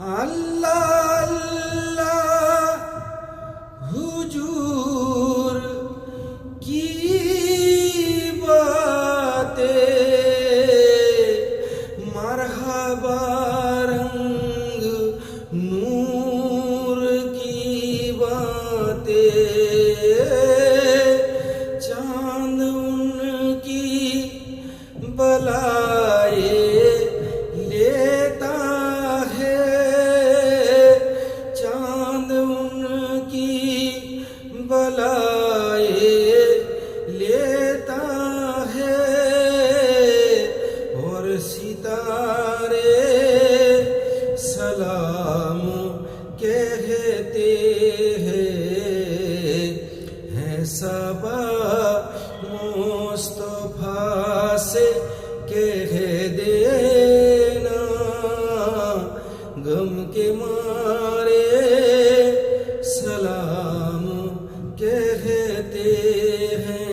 আল্লাহ আল্লাহ হুজুর কি বাতে মারহাবা রঙ্গ নূর কি বাতে চাঁদ উনকি বলায়ে लेता है चांद उनकी बलाए लेता है और सितारे सलाम कहते हैं सबा मुस्तफा से कह दे गम के मारे सलाम कहते